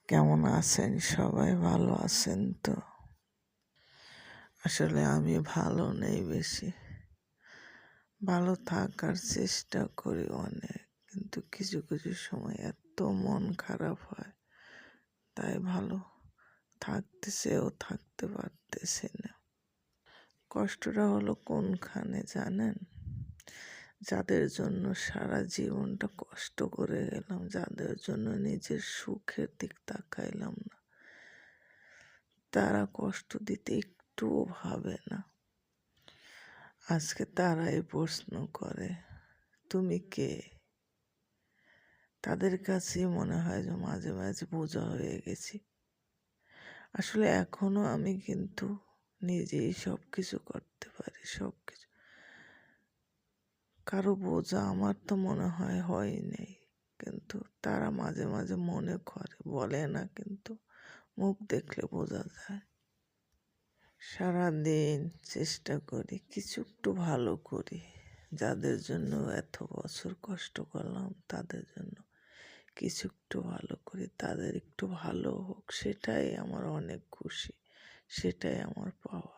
কেমন আছেন সবাই? ভালো আছেন তো? আসলে আমি ভালো নেই বেশি। ভালো থাকার চেষ্টা করি অনেক, কিন্তু কিছু কিছু সময় এত মন খারাপ হয়, তাই ভালো থাকতে চেয়েও থাকতে পারতেছি না। কষ্টটা হলো কোনখানে জানেন? যাদের জন্য সারা জীবনটা কষ্ট করে গেলাম, যাদের জন্য নিজের সুখের দিক তাকাইলাম না, তারা কষ্ট দিতে একটুও ভাবে না। আজকে তারাই প্রশ্ন করে, তুমি কে? তাদের কাছেই মনে হয় যে মাঝে মাঝে বোঝা হয়ে গেছি। আসলে এখনো আমি কিন্তু নিজেই সব কিছু করতে পারি, সব কিছু। কারো বোঝা আমার তো মনে হয় হয়নি, কিন্তু তারা মাঝে মাঝে মনে করে, বলে না, কিন্তু মুখ দেখলে বোঝা যায়। সারাদিন চেষ্টা করি কিছু একটু ভালো করি, যাদের জন্য এত বছর কষ্ট করলাম তাদের জন্য কিছু একটু ভালো করি, তাদের একটু ভালো হোক, সেটাই আমার অনেক খুশি, সেটাই আমার পাওয়া।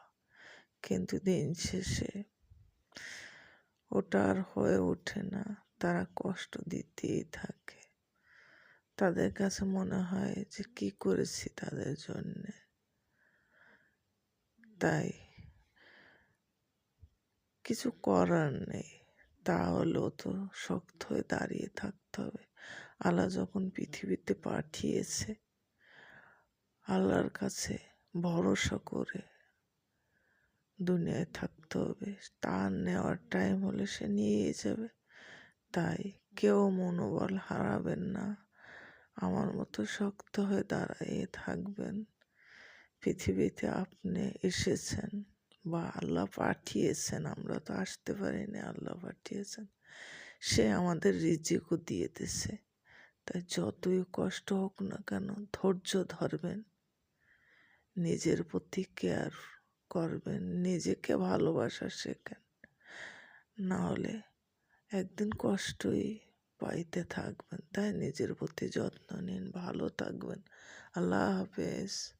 কিন্তু দিন শেষে ওটা আর হয়ে ওঠে না, তারা কষ্ট দিতেই থাকে। তাদের কাছে মনে হয় যে কি করেছি তাদের জন্যে। তাই কিছু করার নেই, তাহলেও তো শক্ত হয়ে দাঁড়িয়ে থাকতে হবে। আল্লাহ যখন পৃথিবীতে পাঠিয়েছে, আল্লাহর কাছে ভরসা করে দুনিয়ায় থাকতে হবে। তার নেওয়ার টাইম হলে সে নিয়েই যাবে। তাই কেউ মনোবল হারাবেন না, আমার মতো শক্ত হয়ে দাঁড়িয়ে থাকবেন। পৃথিবীতে আপনি এসেছেন বা আল্লাহ পাঠিয়েছেন, আমরা তো আসতে পারিনি, আল্লাহ পাঠিয়েছেন। সে আমাদের রিজিকও দিয়ে দিছে। তাই যতই কষ্ট হোক না কেন, ধৈর্য ধরবেন, নিজের প্রতি কেয়ার করবেন, নিজেকে ভালোবাসা শেখেন। না হলে একদিন কষ্টই পাইতে থাকবেন। তাই নিজের প্রতি যত্ন নিন, ভালো থাকবেন। আল্লাহ হাফেজ।